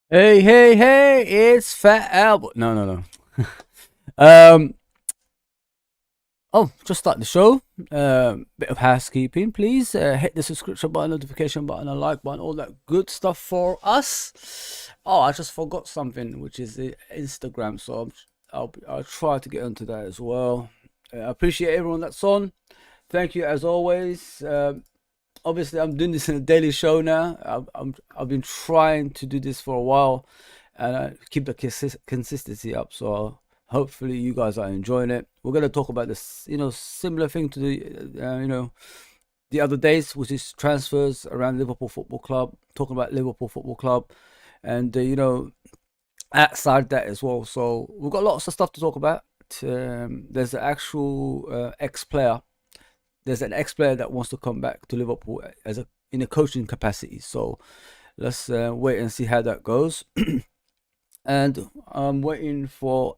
Hey, hey, hey, it's Fat Albert. No. um, just start the show. Bit of housekeeping, please. Hit the subscription button, notification button, and like button, all that good stuff for us. Oh, I just forgot something, which is the Instagram. So I'll try to get onto that as well. I appreciate everyone that's on. Thank you as always. Obviously, I'm doing this in a daily show now. I've been trying to do this for a while, and keep the consistency up. So hopefully, you guys are enjoying it. We're gonna talk about this, similar thing to the, the other days, which is transfers around Liverpool Football Club. Talking about Liverpool Football Club, and outside that as well. So we've got lots of stuff to talk about. There's an actual ex-player. There's an ex-player that wants to come back to Liverpool in a coaching capacity. So let's wait and see how that goes. And I'm waiting for,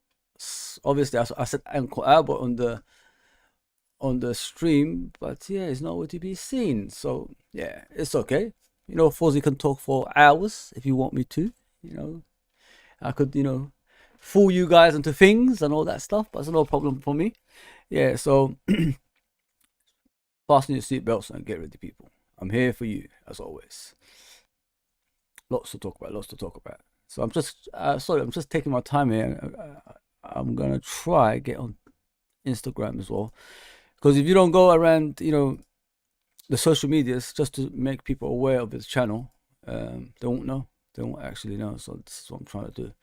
obviously, I said Uncle Albert on the stream, but yeah, it's nowhere to be seen. So yeah, it's okay. Fozzie can talk for hours if you want me to. I could, fool you guys into things and all that stuff, but it's no problem for me. Yeah, so fasten your seatbelts and get ready, people. I'm here for you, as always. Lots to talk about. So I'm just taking my time here. I'm gonna try get on Instagram as well, because if you don't go around, the social medias just to make people aware of this channel, they won't know. They won't actually know. So this is what I'm trying to do.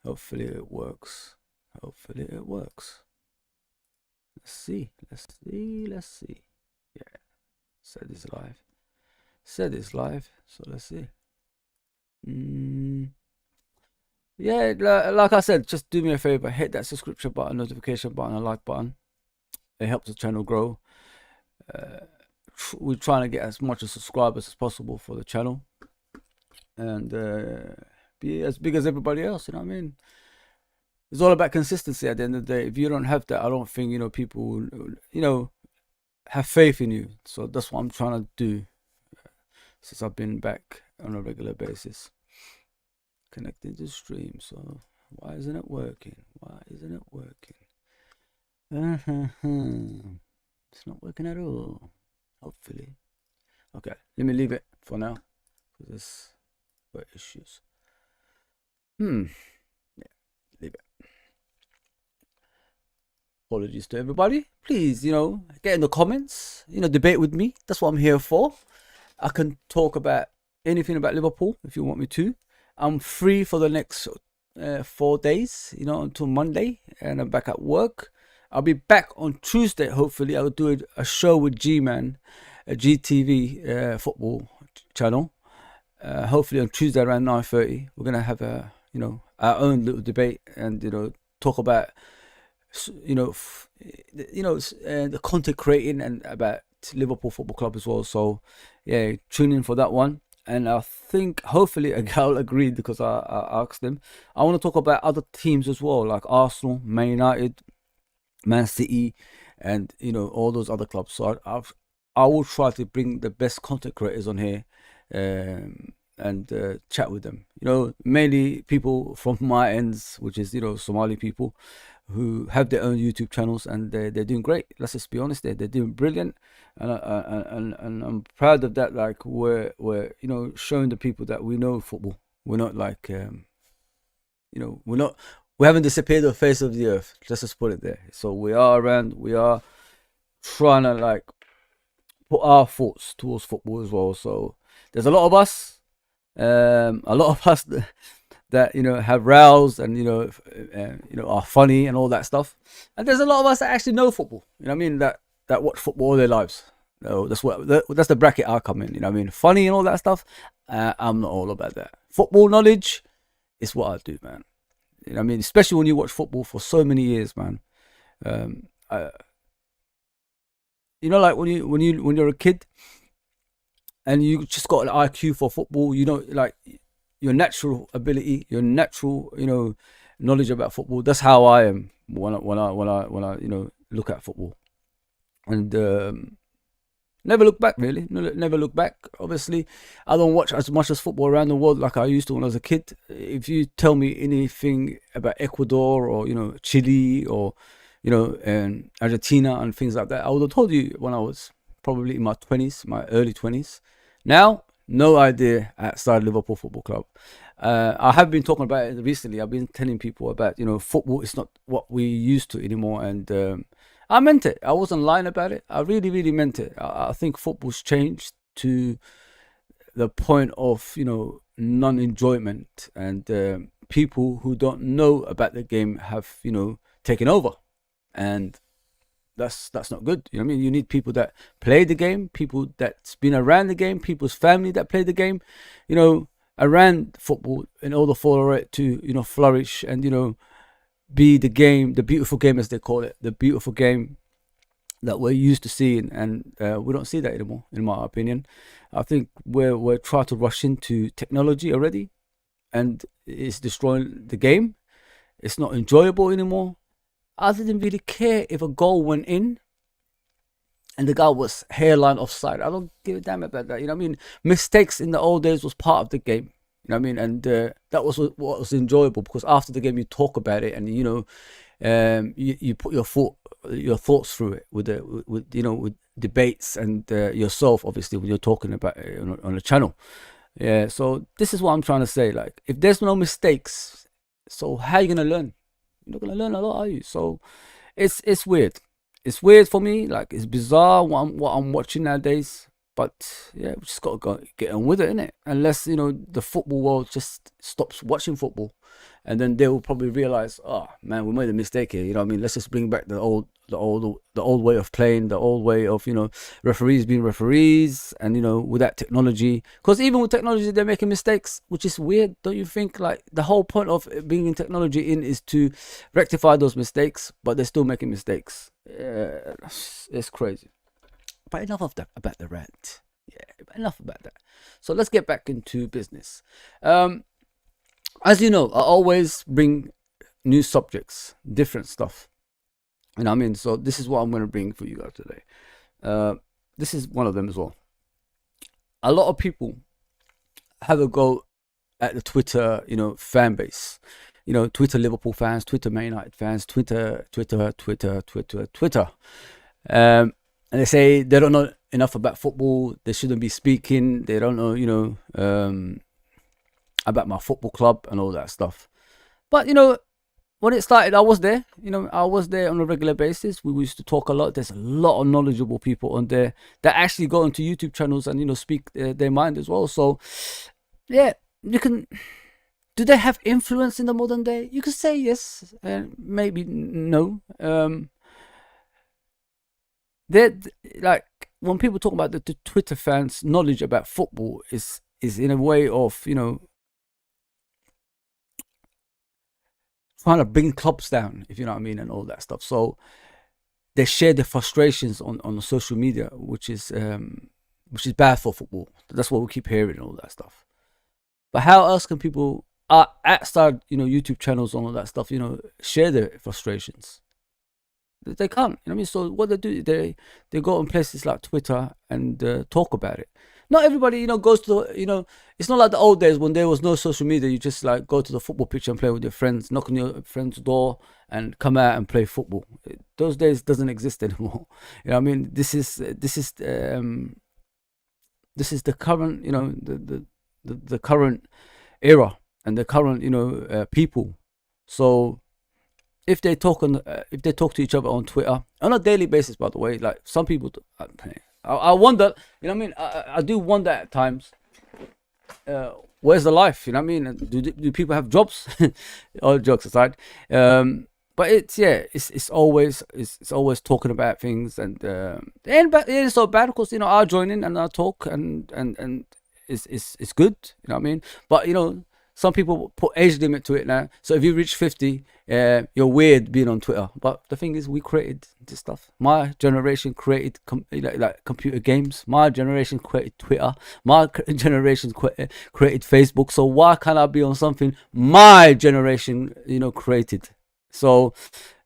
Hopefully it works. Let's see. Yeah, said it's live. So let's see. Yeah, like I said, just do me a favor, hit that subscription button, notification button, and like button. It helps the channel grow. We're trying to get as much subscribers as possible for the channel, and be as big as everybody else. You know what I mean? It's all about consistency at the end of the day. If you don't have that, I don't think people will, have faith in you. So that's what I'm trying to do since I've been back on a regular basis, connecting to stream. So why isn't it working? It's not working at all. Hopefully. Okay, let me leave it for now, because there's issues. Yeah, leave it. Apologies to everybody. Please, get in the comments, debate with me. That's what I'm here for. I can talk about anything about Liverpool if you want me to. I'm free for the next 4 days, until Monday, and I'm back at work. I'll be back on Tuesday, hopefully. I'll do a show with G-Man, a GTV football channel. Hopefully on Tuesday around 9:30. We're going to have our own little debate and, talk about, the content creating and about Liverpool Football Club as well. So yeah, tune in for that one. And I think hopefully a gal agreed, because I asked them. I want to talk about other teams as well, like Arsenal, Man United, Man City, and all those other clubs. So I will try to bring the best content creators on here, and chat with them. Mainly people from my ends, which is Somali people who have their own YouTube channels, and they're doing great. Let's just be honest, they're doing brilliant, and I'm proud of that. Like we're showing the people that we know football. We're not like we haven't disappeared off the face of the earth. Let's just put it there. So we are around. We are trying to put our thoughts towards football as well. So there's a lot of us, a lot of us that have rows and are funny and all that stuff, and there's a lot of us that actually know football. You know what I mean? That watch football all their lives. So that's the bracket I come in. You know what I mean? Funny and all that stuff. I'm not all about that. Football knowledge is what I do, man. You know what I mean? Especially when you watch football for so many years, man. Um, I, like when you're a kid and you just got an IQ for football, like your natural ability, your natural, knowledge about football. That's how I am when I look at football, and never look back. Really, never look back. Obviously, I don't watch as much as football around the world like I used to when I was a kid. If you tell me anything about Ecuador or Chile or and Argentina and things like that, I would have told you when I was probably in my 20s, my early 20s. Now, no idea outside Liverpool Football Club. I have been talking about it recently. I've been telling people about, football is not what we used to anymore. And I meant it. I wasn't lying about it. I really, really meant it. I think football's changed to the point of, non-enjoyment. And people who don't know about the game have, taken over. And that's not good. You know what I mean? You need people that play the game, people that's been around the game, people's family that play the game, around football, in order for it to, flourish and, be the game, the beautiful game as they call it, the beautiful game that we're used to seeing. And we don't see that anymore, in my opinion. I think we're trying to rush into technology already, and it's destroying the game. It's not enjoyable anymore. I didn't really care if a goal went in and the guy was hairline offside. I don't give a damn about that. You know what I mean? Mistakes in the old days was part of the game. You know what I mean? And that was what was enjoyable, because after the game you talk about it and you put your thoughts through it with debates and yourself, obviously, when you're talking about it on a channel. Yeah. So this is what I'm trying to say. Like, if there's no mistakes, so how are you gonna learn? You're not gonna learn a lot, are you? So it's weird. It's weird for me. Like, it's bizarre what I'm watching nowadays. But yeah, we just gotta get on with it, innit? Unless the football world just stops watching football, and then they will probably realize, oh man, we made a mistake here. You know what I mean? Let's just bring back the old way of playing, the old way of referees being referees, and without technology. Because even with technology, they're making mistakes, which is weird, don't you think? Like, the whole point of being in technology is to rectify those mistakes, but they're still making mistakes. Yeah, it's crazy. But enough of that about the rant. Yeah, enough about that. So let's get back into business. As you know, I always bring new subjects, different stuff. And I mean, so this is what I'm going to bring for you guys today. This is one of them as well. A lot of people have a go at the Twitter, fan base. Twitter Liverpool fans, Twitter Man United fans, Twitter. And they say they don't know enough about football. They shouldn't be speaking. They don't know, about my football club and all that stuff. But when it started, I was there. I was there on a regular basis. We used to talk a lot. There's a lot of knowledgeable people on there that actually go onto YouTube channels and speak their mind as well. So yeah, you can. Do they have influence in the modern day? You could say yes, and maybe no. They're like, when people talk about the Twitter fans' knowledge about football is in a way of trying to bring clubs down, if you know what I mean, and all that stuff. So they share their frustrations on social media, which is bad for football. That's what we keep hearing and all that stuff. But how else can people outside YouTube channels and all that stuff share their frustrations? They can't. You know what I mean? So what they do, they go on places like Twitter and talk about it. Not everybody, goes to it's not like the old days when there was no social media. You just like go to the football pitch and play with your friends, knock on your friend's door and come out and play football. Those days doesn't exist anymore. You know what I mean? This is the current, the current era and the current, people. So if they talk to each other on Twitter on a daily basis, by the way, like some people, I wonder, you know what I mean? I do wonder at times, where's the life? You know what I mean? Do people have jobs? All jokes aside, but it's, yeah, it's always talking about things, and but it is so bad because, I'll join in and I'll talk, and it's good. You know what I mean? But some people put age limit to it now. So if you reach 50, you're weird being on Twitter. But the thing is, we created this stuff. My generation created like computer games. My generation created Twitter. My generation created Facebook. So why can't I be on something my generation, created? So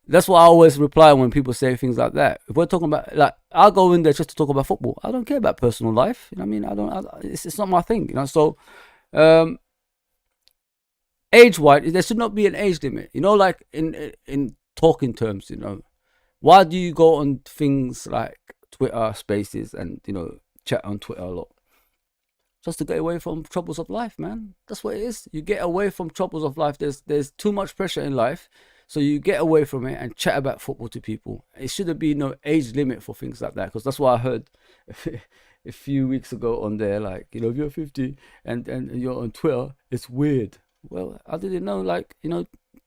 that's what I always reply when people say things like that. If we're talking about, like, I'll go in there just to talk about football. I don't care about personal life. You know what I mean? It's not my thing. So. Age-wise, there should not be an age limit. Like in talking terms. Why do you go on things like Twitter Spaces and chat on Twitter a lot? Just to get away from troubles of life, man. That's what it is. You get away from troubles of life. There's too much pressure in life, so you get away from it and chat about football to people. It shouldn't be no age limit for things like that, because that's what I heard a few weeks ago on there. Like, if you're 50 and you're on Twitter, it's weird. Well, I didn't know, like,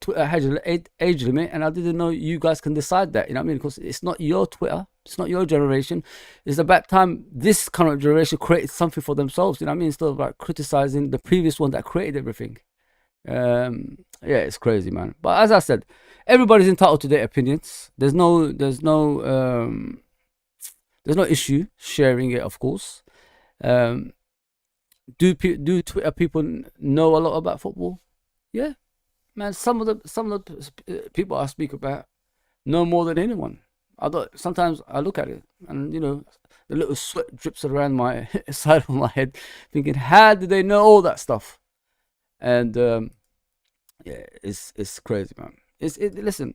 Twitter has an age limit, and I didn't know you guys can decide that. You know what I mean? Because it's not your Twitter, it's not your generation. It's about time this current generation created something for themselves. You know what I mean? Instead of like criticizing the previous one that created everything. Yeah, it's crazy, man. But as I said, everybody's entitled to their opinions. There's no issue sharing it, of course. Do Twitter people know a lot about football? Yeah, man. Some of the people I speak about know more than anyone. Sometimes I look at it, and the little sweat drips around my side of my head, thinking, how do they know all that stuff? And yeah, it's crazy, man. Listen,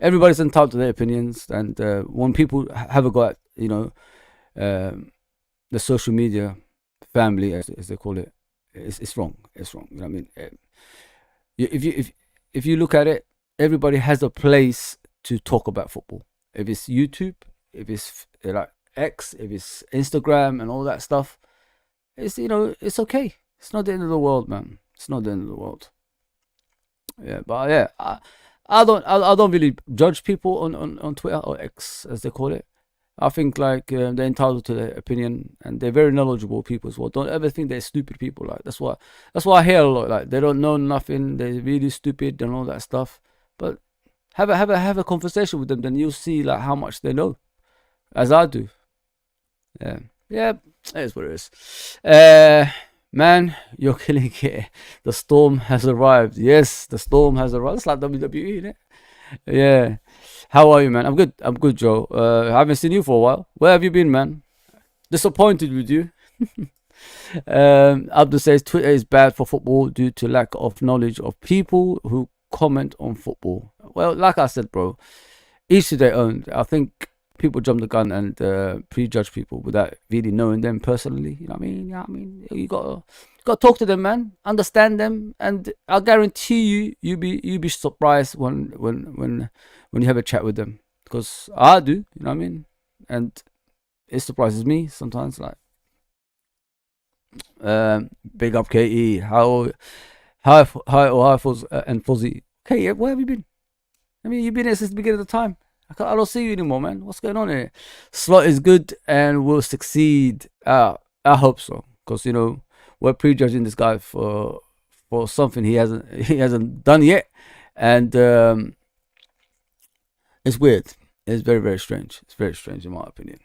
everybody's entitled to their opinions, and when people have a go at the social media family, as they call it, it's wrong. It's wrong. You know what I mean? If you look at it, everybody has a place to talk about football. If it's YouTube, if it's like X, if it's Instagram and all that stuff, it's okay. It's not the end of the world, man. It's not the end of the world. Yeah, but yeah, I don't really judge people on Twitter, or X as they call it. I think, like, they're entitled to their opinion, and they're very knowledgeable people as well. Don't ever think they're stupid people. Like, that's what I hear a lot. Like, they don't know nothing. They're really stupid and all that stuff. But have a conversation with them, then you'll see like how much they know, as I do. Yeah, yeah, it is what it is. Man, you're killing it. The storm has arrived. Yes, the storm has arrived. It's like WWE, isn't it? Yeah. How are you, man? I'm good. I'm good, Joe. I haven't seen you for a while. Where have you been, man? Disappointed with you. Abdul says Twitter is bad for football due to lack of knowledge of people who comment on football. Well, like I said, bro, each to their own. I think people jump the gun and prejudge people without really knowing them personally. You know what I mean? Yeah, I mean, you gotta talk to them, man. Understand them, and I guarantee you be surprised when you have a chat with them, because I do. You know what I mean? And it surprises me sometimes. Like, big up KE. Hi, and Fuzzy. Okay, where have you been? I mean, you've been here since the beginning of the time. I don't see you anymore, man. What's going on here? Slot is good and will succeed. I hope so, because we're prejudging this guy for something he hasn't done yet, and it's weird. It's very, very strange. It's very strange in my opinion.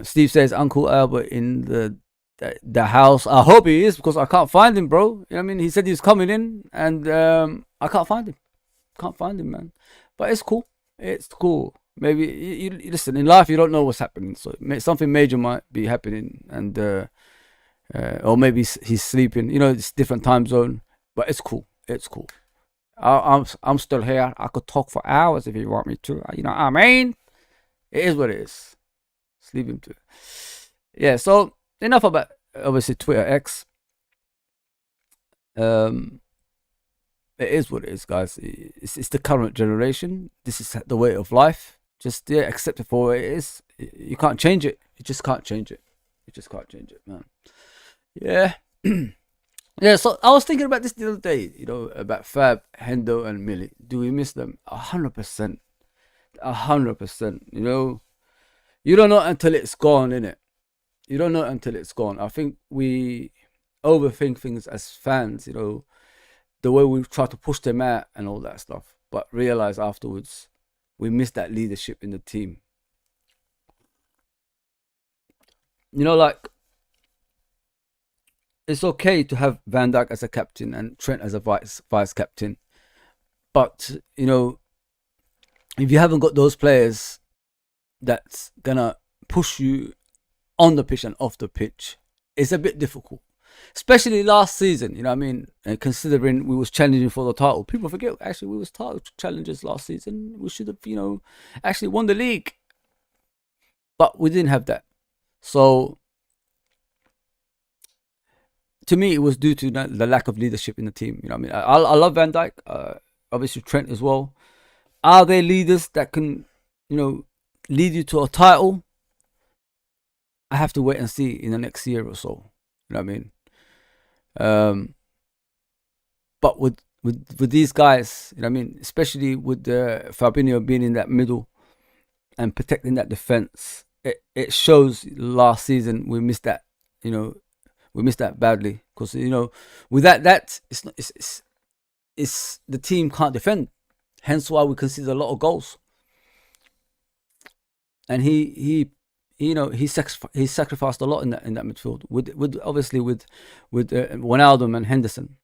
Steve says Uncle Albert in the house. I hope he is, because I can't find him, bro. You know what I mean? He said he's coming in, and I can't find him. Can't find him, man. But it's cool. It's cool. Maybe you listen, in life you don't know what's happening, so something major might be happening, and or maybe he's sleeping. It's different time zone, but it's cool. It's cool. I'm still here. I could talk for hours if you want me to. You know what I mean? It is what it is. Sleeping too. Yeah. So enough about obviously Twitter X. It is what it is, guys. It's the current generation. This is the way of life. Just accept it for what it is. You can't change it. You just can't change it. You just can't change it, man. Yeah. Yeah, so I was thinking about this the other day, about Fab, Hendo, and Millie. Do we miss them? 100%. 100%. You don't know until it's gone, innit? You don't know until it's gone. I think we overthink things as fans, the way we try to push them out and all that stuff, but realize afterwards we miss that leadership in the team. Like, it's okay to have Van Dijk as a captain and Trent as a vice captain, but if you haven't got those players that's gonna push you on the pitch and off the pitch, it's a bit difficult. Especially last season, you know what I mean? And considering we was challenging for the title, people forget actually we was title challengers last season. We should have, actually won the league, but we didn't have that. So to me, it was due to the lack of leadership in the team. You know what I mean? I love Van Dijk, obviously Trent as well. Are they leaders that can, lead you to a title? I have to wait and see in the next year or so. You know what I mean? But with these guys, you know what I mean, especially with Fabinho being in that middle and protecting that defense, it shows last season we missed that. We missed that badly because with that it's the team can't defend. Hence why we conceded a lot of goals. And he sacrificed a lot in that midfield with obviously with Wijnaldum and Henderson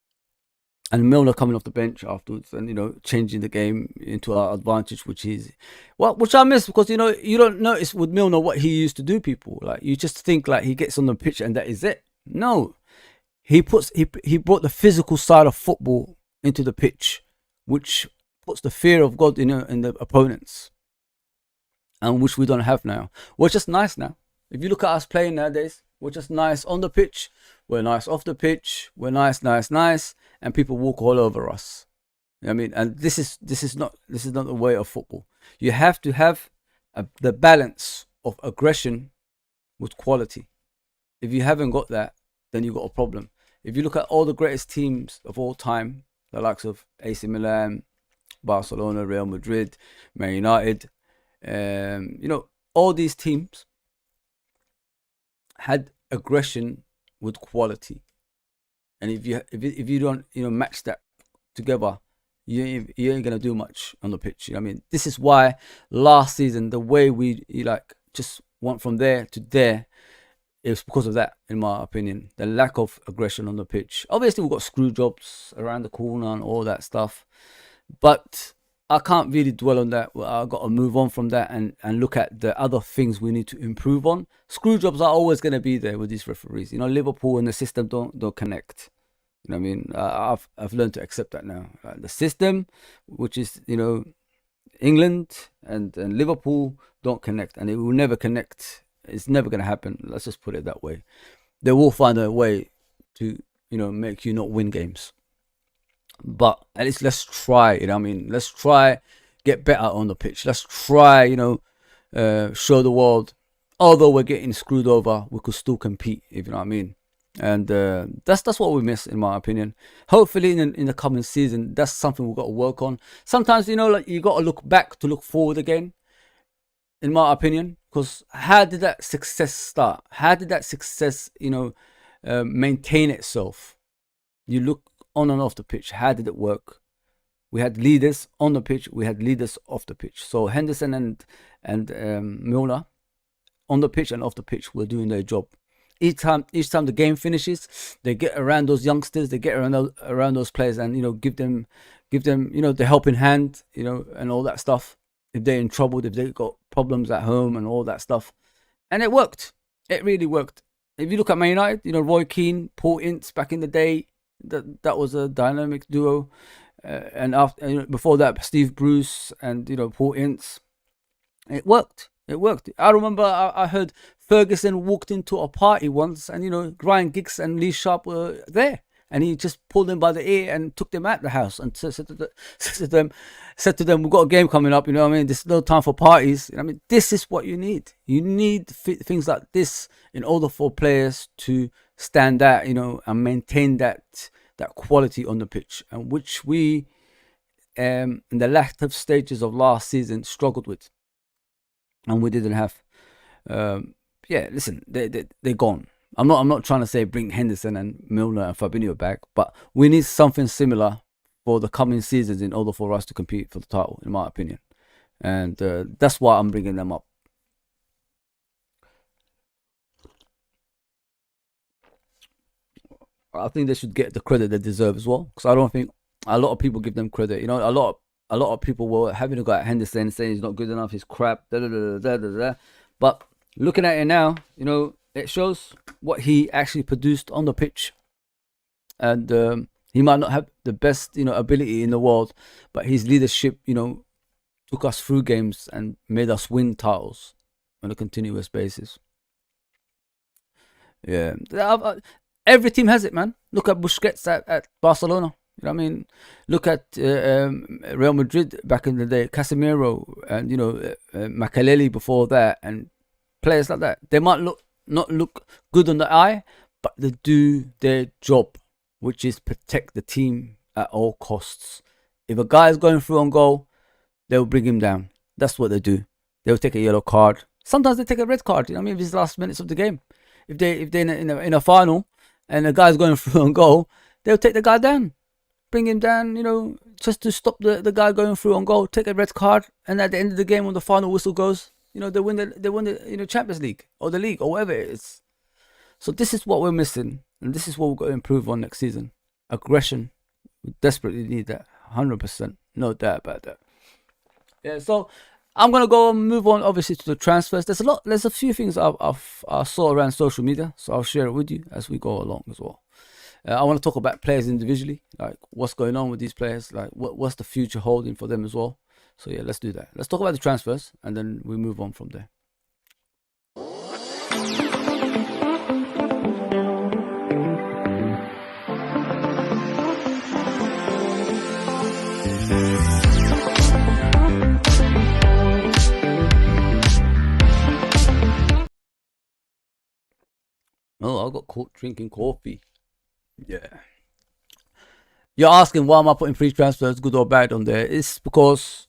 and Milner coming off the bench afterwards and changing the game into our advantage, which I miss because you don't notice with Milner what he used to do. People like you just think like he gets on the pitch and that is it. No, he brought the physical side of football into the pitch, which puts the fear of God in the opponents. And which we don't have now. We're just nice now. If you look at us playing nowadays, we're just nice on the pitch. We're nice off the pitch. We're nice, and people walk all over us. You know what I mean? And this is not the way of football. You have to have the balance of aggression with quality. If you haven't got that, then you've got a problem. If you look at all the greatest teams of all time, the likes of AC Milan, Barcelona, Real Madrid, Man United, all these teams had aggression with quality, and if you don't match that together, you ain't gonna do much on the pitch. You know what I mean? This is why last season the way we just went from there to there, it's because of that, in my opinion, the lack of aggression on the pitch. Obviously we've got screw jobs around the corner and all that stuff, but I can't really dwell on that. I've got to move on from that and look at the other things we need to improve on. Screw jobs are always going to be there with these referees. Liverpool and the system don't connect. You know what I mean? I've learned to accept that now. The system, which is England and Liverpool, don't connect, and it will never connect. It's never going to happen. Let's just put it that way. They will find a way to make you not win games. But at least let's try, you know what I mean? Let's try get better on the pitch. Let's try, show the world, although we're getting screwed over, we could still compete, if you know what I mean. And that's what we miss, in my opinion. Hopefully in the coming season, that's something we've got to work on. Sometimes, you got to look back to look forward again, in my opinion. Because how did that success start? How did that success, maintain itself? You look on and off the pitch. How did it work? We had leaders on the pitch. We had leaders off the pitch. So Henderson and Milner on the pitch and off the pitch were doing their job. Each time the game finishes, they get around those youngsters. They get around those players and give them the helping hand, and all that stuff. If they're in trouble, if they got problems at home and all that stuff, and it worked. It really worked. If you look at Man United, Roy Keane, Paul Ince back in the day. That was a dynamic duo, and after before that, Steve Bruce and Paul Ince. It worked. I remember I heard Ferguson walked into a party once, and Ryan Giggs and Lee Sharp were there. and he just pulled them by the ear and took them out the house and said to them, we've got a game coming up. You know what I mean? There's no time for parties. I mean, this is what you need. You need things like this in order for players to stand out, you know, and maintain that quality on the pitch, and which we in the latter stages of last season struggled with, and we didn't have. Yeah, listen, they're gone. I'm not trying to say bring Henderson and Milner and Fabinho back, but we need something similar for the coming seasons in order for us to compete for the title, in my opinion, and that's why I'm bringing them up. I think they should get the credit they deserve as well, because I don't think a lot of people give them credit. You know, a lot of people were having a go at Henderson, saying he's not good enough, he's crap, da da da da da da. But looking at it now, you know, it shows what he actually produced on the pitch, and he might not have the best, you know, ability in the world, but his leadership, you know, took us through games and made us win titles on a continuous basis. Yeah, every team has it, man. Look at Busquets at Barcelona. You know what I mean? Look at Real Madrid back in the day, Casemiro, and you know Makaleli before that, and players like that. They might not look good on the eye, but they do their job, which is protect the team at all costs. If a guy is going through on goal, they'll bring him down. That's what they do. They'll take a yellow card. Sometimes they take a red card. You know what I mean? If it's the last minutes of the game, if they're in a final and a guy's going through on goal, they'll take the guy down, bring him down, you know, just to stop the guy going through on goal, take a red card, and at the end of the game when the final whistle goes, you know, they win the you know, Champions League or the league or whatever it is. So this is what we're missing, and this is what we've got to improve on next season. Aggression. We desperately need that. 100%. No doubt about that. Yeah, so I'm gonna go and move on, obviously, to the transfers. There's a few things I saw around social media, so I'll share it with you as we go along as well. I want to talk about players individually, like what's going on with these players, like what's the future holding for them as well. So yeah, let's do that. Let's talk about the transfers, and then we move on from there. Oh, I got caught drinking coffee. Yeah. You're asking why am I putting free transfers, good or bad, on there? It's because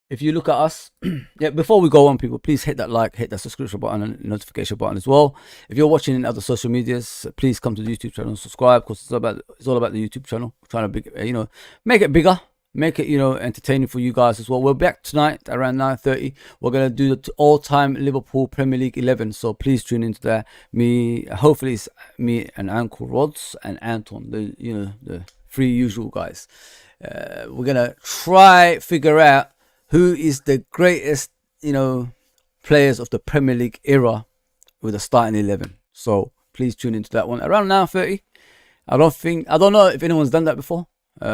if you look at us, yeah, before we go on, people, please hit that like, hit that subscription button and notification button as well. If you're watching in other social medias, please come to the YouTube channel and subscribe, because it's all about the YouTube channel. We're trying to you know, make it bigger, make it, you know, entertaining for you guys as well. We're back tonight around 9:30. We're gonna do the all-time Liverpool Premier League 11, so please tune into that. Hopefully it's me and Uncle Rods and Anton, the three usual guys. We're gonna try figure out who is the greatest, you know, players of the Premier League era with a starting 11. So please tune into that one around 9:30. I don't know if anyone's done that before.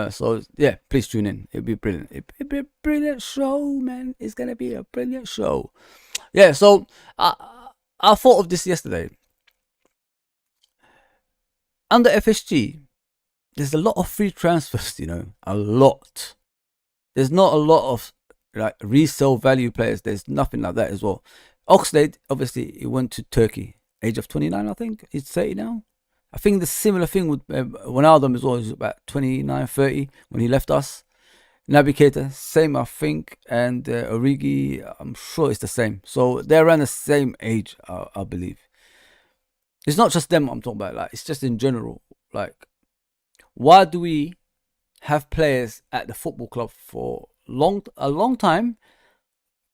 So yeah, please tune in. It'll be brilliant. It'll be a brilliant show, man. It's gonna be a brilliant show. Yeah. So I thought of this yesterday. Under FSG, there's a lot of free transfers. You know, a lot. There's not a lot of like resale value players. There's nothing like that as well. Oxlade, obviously, he went to Turkey, age of 29, I think. He's 30 now. I think the similar thing with Wijnaldum as well. He was about 29, 30 when he left us. Naby Keita, same, I think. And Origi, I'm sure it's the same. So they're around the same age, I believe. It's not just them I'm talking about. Like, it's just in general. Like, why do we have players at the football club for a long time,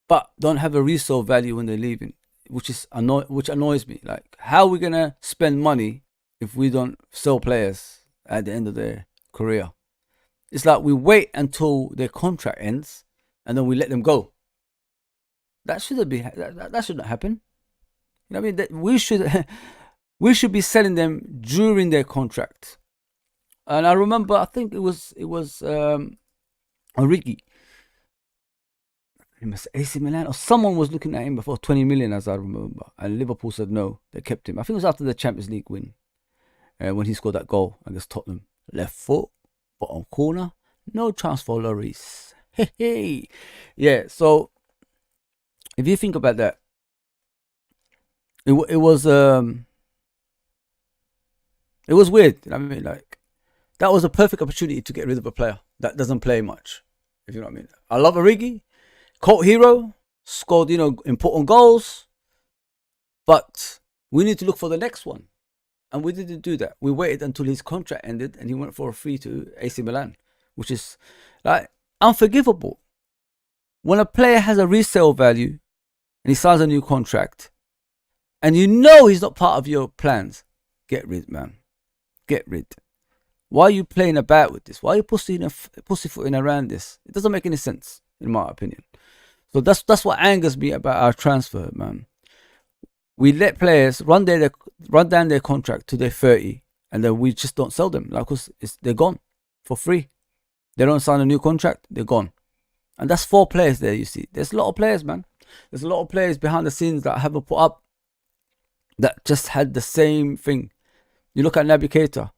but don't have a resale value when they're leaving, which annoys me. Like, how are we gonna spend money if we don't sell players at the end of their career? It's like we wait until their contract ends and then we let them go. That shouldn't be. That shouldn't happen. You know what I mean? That we should be selling them during their contract. And I remember, I think it was Origi. AC Milan or someone was looking at him before 20 million, as I remember, and Liverpool said no. They kept him. I think it was after the Champions League win. when he scored that goal against Tottenham. Left foot, bottom corner, no chance for Lloris. Hey, yeah. So if you think about that, it was weird. I mean, like, that was a perfect opportunity to get rid of a player that doesn't play much. If you know what I mean. I love Origi, cult hero, scored important goals, but we need to look for the next one. And we didn't do that. We waited until his contract ended and he went for a free to AC Milan, which is like unforgivable. When a player has a resale value and he signs a new contract and you know he's not part of your plans, get rid, man. Get rid. Why are you playing about with this? Why are you pussyfooting around this? It doesn't make any sense, in my opinion. So that's what angers me about our transfer, man. We let players run down their contract to their 30, and then we just don't sell them. Like, cause they're gone for free. They don't sign a new contract, they're gone. And that's 4 players there, you see. There's a lot of players, man. There's a lot of players behind the scenes that I haven't put up that just had the same thing. You look at Naby Keita,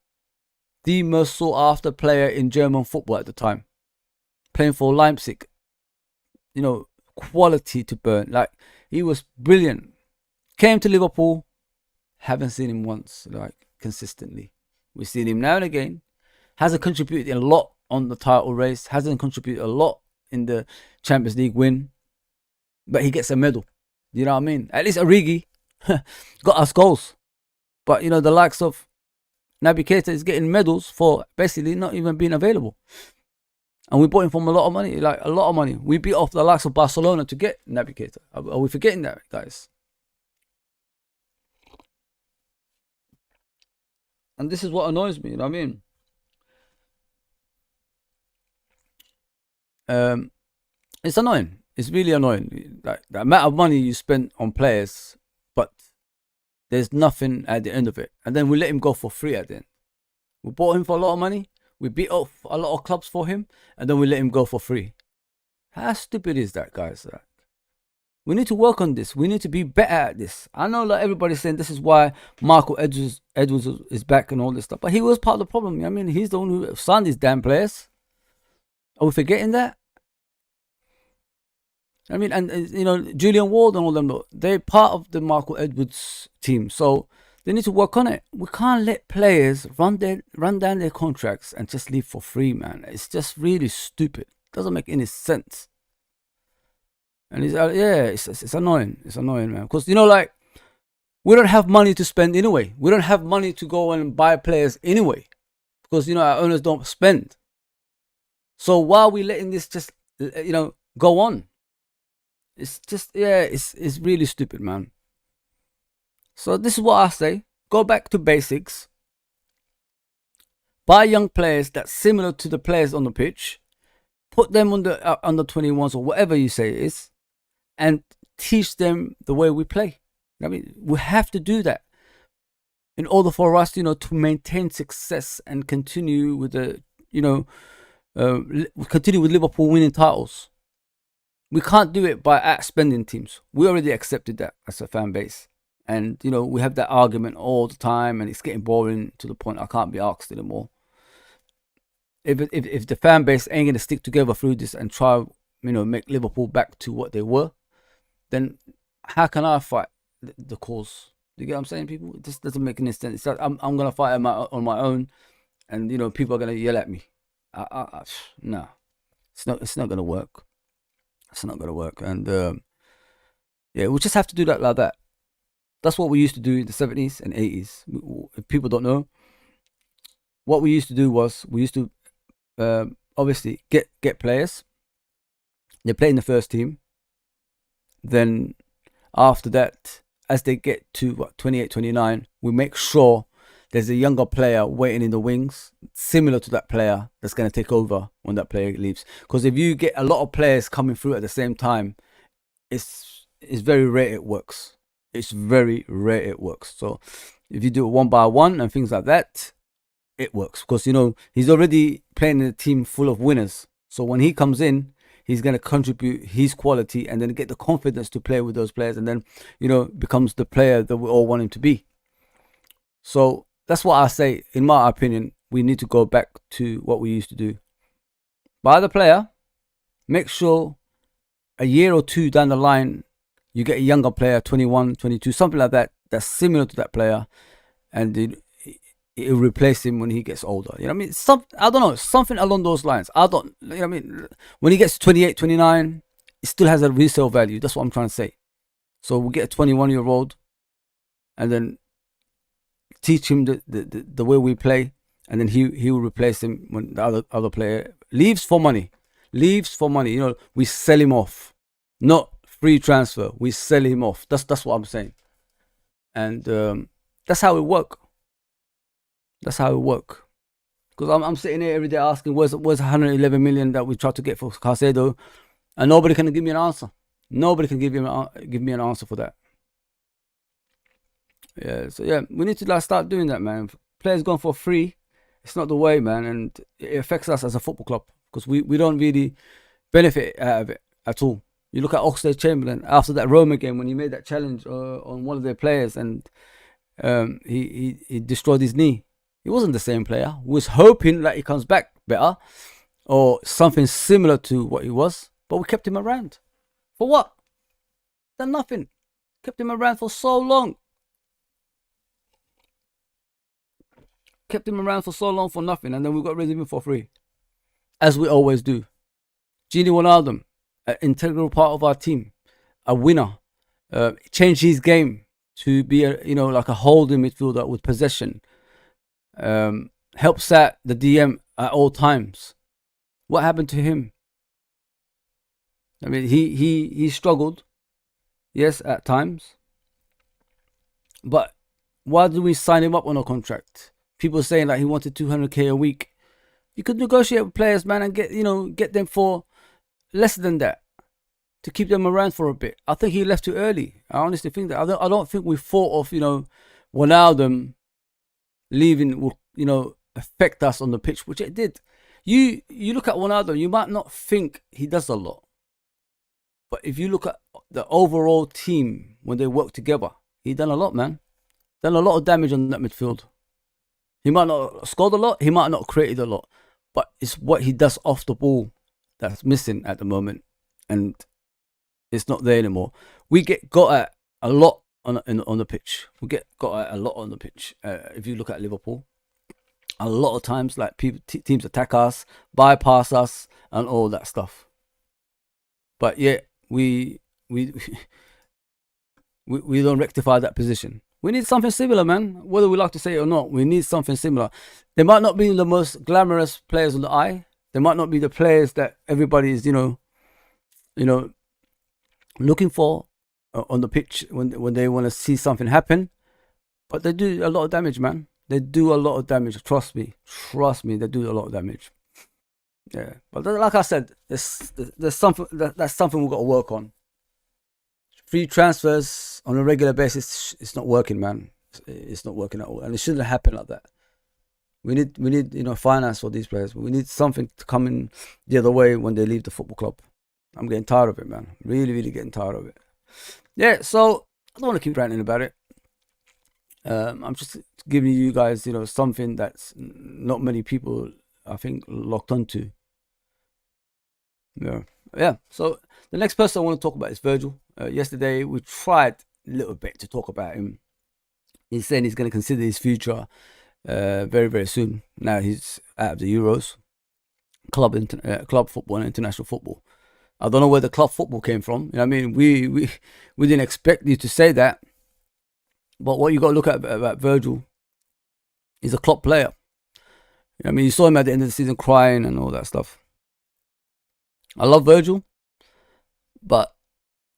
the most sought after player in German football at the time, playing for Leipzig. Quality to burn. Like, he was brilliant. Came to Liverpool, haven't seen him once, like, consistently. We've seen him now and again. Hasn't contributed a lot on the title race. Hasn't contributed a lot in the Champions League win. But he gets a medal. You know what I mean? At least Origi got us goals. But, the likes of Naby Keita is getting medals for basically not even being available. And we bought him for a lot of money. Like, a lot of money. We beat off the likes of Barcelona to get Naby Keita. Are we forgetting that, guys? And this is what annoys me, you know what I mean? It's annoying. It's really annoying. Like, the amount of money you spend on players, but there's nothing at the end of it. And then we let him go for free at the end. We bought him for a lot of money. We beat off a lot of clubs for him. And then we let him go for free. How stupid is that, guys? We need to work on this. We need to be better at this. I know, like, everybody's saying this is why Michael Edwards is back and all this stuff. But he was part of the problem. I mean, he's the one who signed these damn players. Are we forgetting that? I mean, and Julian Ward and all them, they're part of the Michael Edwards team. So they need to work on it. We can't let players run down their contracts and just leave for free, man. It's just really stupid. Doesn't make any sense. And it's annoying. It's annoying, man. Because, like, we don't have money to spend anyway. We don't have money to go and buy players anyway. Because, our owners don't spend. So why are we letting this just, go on? It's just, it's really stupid, man. So this is what I say. Go back to basics. Buy young players that's similar to the players on the pitch. Put them on the under 21s or whatever you say it is. And teach them the way we play. I mean, we have to do that in order for us, to maintain success and continue with the, continue with Liverpool winning titles. We can't do it by outspending teams. We already accepted that as a fan base. And, we have that argument all the time and it's getting boring to the point I can't be asked anymore. If the fan base ain't going to stick together through this and try, make Liverpool back to what they were, then how can I fight the cause? You get what I'm saying, people? It just doesn't make any sense. It's like I'm going to fight on my own and, people are going to yell at me. No, it's not going to work. It's not going to work. And, we just have to do that like that. That's what we used to do in the 70s and 80s. If people don't know, what we used to do was we used to obviously get players. They play in the first team. Then after that, as they get to 28, 29, we make sure there's a younger player waiting in the wings, similar to that player that's going to take over when that player leaves. Because if you get a lot of players coming through at the same time, it's very rare it works. It's very rare it works. So if you do it one by one and things like that, it works. Because, he's already playing in a team full of winners. So when he comes in, he's going to contribute his quality and then get the confidence to play with those players and then, becomes the player that we all want him to be. So that's what I say. In my opinion, we need to go back to what we used to do. Buy the player, make sure a year or two down the line, you get a younger player, 21, 22, something like that, that's similar to that player, and it'll replace him when he gets older. You know what I mean? I don't know, something along those lines. I don't, you know what I mean? When he gets to 28, 29, it still has a resale value. That's what I'm trying to say. So we'll get a 21-year-old and then teach him the way we play, and then he will replace him when the other player leaves for money. You know, we sell him off, not free transfer. We sell him off. That's what I'm saying, and that's how it work. That's how it work. Because I'm sitting here every day asking, where's 111 million that we tried to get for Caicedo, and nobody can give me an answer. Nobody can give me an answer for that. Yeah, so yeah, we need to start doing that, man. Players going for free, it's not the way, man, and it affects us as a football club because we don't really benefit out of it at all. You look at Oxlade-Chamberlain after that Roma game when he made that challenge on one of their players, and he destroyed his knee. He wasn't the same player. We was hoping that he comes back better or something similar to what he was, but we kept him around. For what? Done nothing. Kept him around for so long. Kept him around for so long for nothing, and then we got rid of him for free, as we always do. Gini Wijnaldum, an integral part of our team, a winner, changed his game to be like a holding midfielder with possession. Helps out the DM at all times. What happened to him? I mean, he struggled, yes, at times, but why did we sign him up on a contract? People saying that he wanted 200k a week. You could negotiate with players, man, and get them for less than that to keep them around for a bit. I think he left too early. I honestly think that. I don't think we thought of Wijnaldum leaving will affect us on the pitch, which it did. You look at Wijnaldum, you might not think he does a lot, but if you look at the overall team when they work together, he done a lot, man. Done a lot of damage on that midfield. He might not have scored a lot, he might not have created a lot, but it's what he does off the ball that's missing at the moment, and it's not there anymore. We get got at a lot on the pitch. We get got at a lot on the pitch. If you look at Liverpool, a lot of times, like teams attack us, bypass us, and all that stuff. But yeah, we don't rectify that position. We need something similar, man. Whether we like to say it or not, we need something similar. They might not be the most glamorous players on the eye. They might not be the players that everybody is, looking for on the pitch when they want to see something happen. But they do a lot of damage, man. They do a lot of damage. Trust me, they do a lot of damage. Yeah, but like I said, there's something that's something we've got to work on. Free transfers on a regular basis, it's not working, man. It's not working at all, and it shouldn't happen like that. We need finance for these players. We need something to come in the other way when they leave the football club. I'm getting tired of it, man. Really, really getting tired of it. Yeah, so I don't want to keep ranting about it. I'm just giving you guys, something that's not many people, I think, locked onto. Yeah. So the next person I want to talk about is Virgil. Yesterday we tried a little bit to talk about him. He's saying he's going to consider his future very, very soon. Now he's out of the Euros, club football and international football. I don't know where the club football came from. I mean, we didn't expect you to say that. But what you got to look at about Virgil, he's a club player. I mean, you saw him at the end of the season crying and all that stuff. I love Virgil, but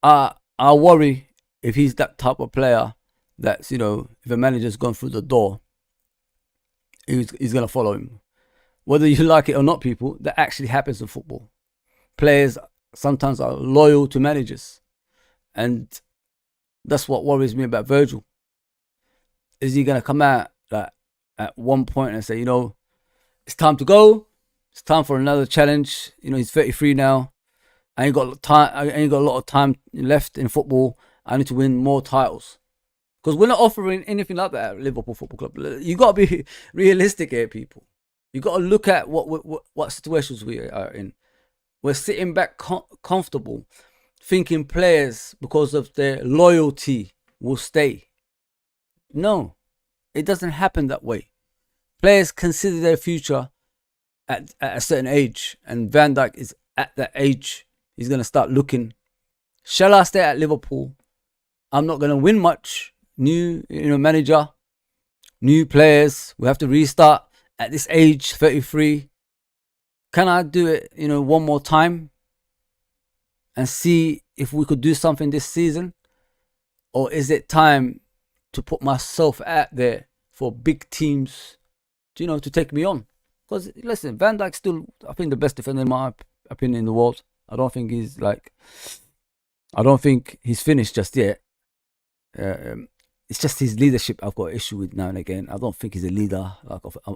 I worry if he's that type of player that's, if a manager's gone through the door, he's going to follow him. Whether you like it or not, people, that actually happens in football. Players sometimes are loyal to managers, and that's what worries me about Virgil. Is he going to come out at one point and say, it's time to go, it's time for another challenge. He's 33 now. I ain't got a lot of time left in football. I need to win more titles. Because we're not offering anything like that at Liverpool Football Club. You got to be realistic here, people. You got to look at what situations we are in. We're sitting back comfortable, thinking players, because of their loyalty, will stay. No, it doesn't happen that way. Players consider their future at a certain age, and Van Dijk is at that age. He's going to start looking. Shall I stay at Liverpool? I'm not going to win much. New manager, new players. We have to restart at this age, 33. Can I do it, one more time and see if we could do something this season? Or is it time to put myself out there for big teams, to take me on? Because, listen, Van Dijk's still, I think, the best defender in my opinion in the world. I don't think he's finished just yet. It's just his leadership I've got an issue with now and again. I don't think he's a leader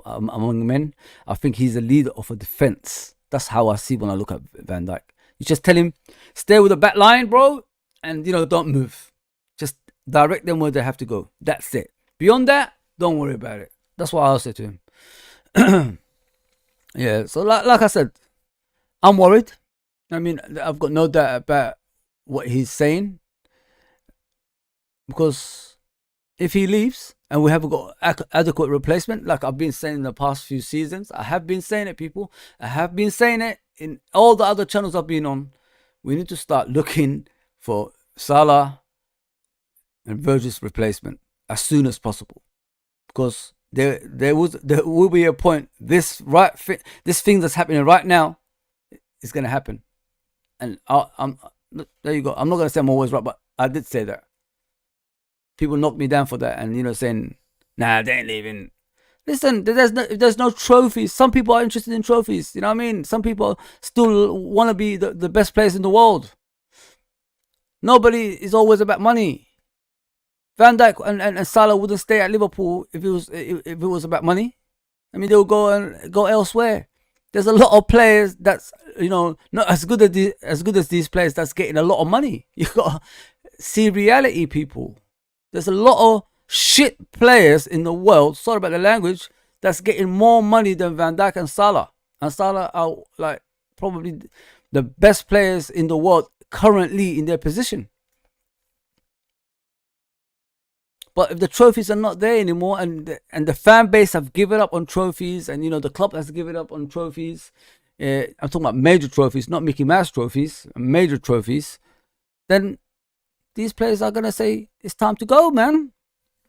among men. I think he's a leader of a defense. That's how I see when I look at Van Dijk. You just tell him, stay with the back line, bro, and don't move. Just direct them where they have to go. That's it. Beyond that, don't worry about it. That's what I'll say to him. Yeah. So like I said, I'm worried. I mean, I've got no doubt about what he's saying, because if he leaves and we haven't got adequate replacement, like I've been saying in the past few seasons, I have been saying it, people. I have been saying it in all the other channels I've been on. We need to start looking for Salah and Virgil's replacement as soon as possible, because there will be a point. This thing that's happening right now is going to happen, and I'm there. You go. I'm not going to say I'm always right, but I did say that. People knock me down for that, and saying, "Nah, they ain't leaving." Listen, there's no trophies. Some people are interested in trophies. You know what I mean? Some people still want to be the best players in the world. Nobody is always about money. Van Dijk and Salah wouldn't stay at Liverpool if it was about money. I mean, they would go elsewhere. There's a lot of players that's not as good as these players that's getting a lot of money. You got to see reality, people. There's a lot of shit players in the world, sorry about the language, that's getting more money than Van Dijk and Salah. And Salah are like probably the best players in the world currently in their position. But if the trophies are not there anymore, and the fan base have given up on trophies, and the club has given up on trophies, I'm talking about major trophies, not Mickey Mouse trophies, major trophies, then these players are going to say, it's time to go, man.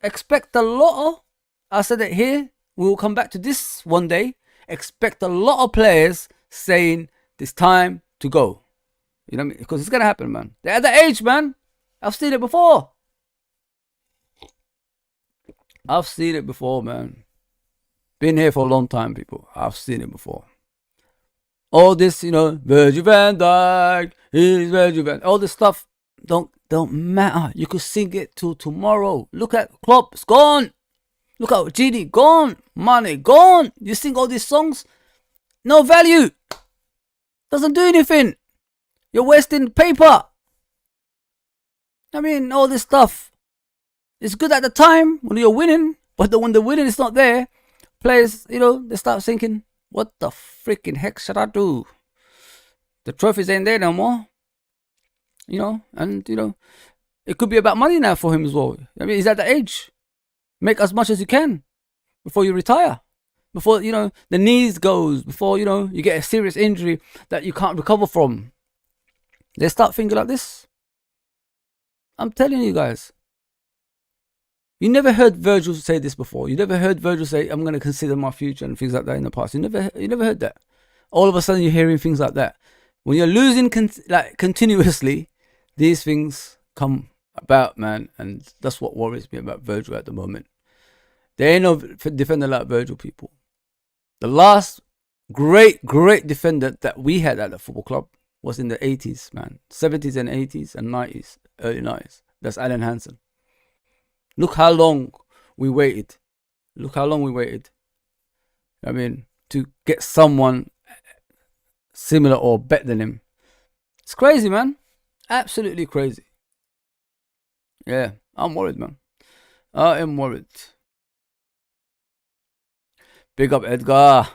Expect a lot. I said it here. We will come back to this one day. Expect a lot of players saying, it's time to go. You know what I mean? Because it's going to happen, man. They're at the age, man. I've seen it before. Man. Been here for a long time, people. I've seen it before. All this, Virgil van Dijk, he's Virgil van Dijk. All this stuff don't matter. You could sing it till tomorrow. Look at Klopp, it's gone. Look at Gini, gone. Mane, gone. You sing all these songs, no value. Doesn't do anything. You're wasting paper. I mean, all this stuff. It's good at the time when you're winning, but when the winning is not there, players, they start thinking, what the freaking heck should I do? The trophies ain't there no more. It could be about money now for him as well. I mean, he's at the age. Make as much as you can before you retire. Before, the knees goes. Before, you get a serious injury that you can't recover from. They start thinking like this. I'm telling you guys. You never heard Virgil say this before. You never heard Virgil say, I'm going to consider my future and things like that in the past. You never heard that. All of a sudden you're hearing things like that. When you're losing continuously, these things come about, man, and that's what worries me about Virgil at the moment. There ain't no defender like Virgil, people. The last great defender that we had at the football club was in the 80s, man. 70s and 80s and 90s, early 90s. That's Alan Hansen. Look how long we waited. I mean, to get someone similar or better than him. It's crazy, man. Absolutely crazy. Yeah, I'm worried, man. I am worried. Big up Edgar.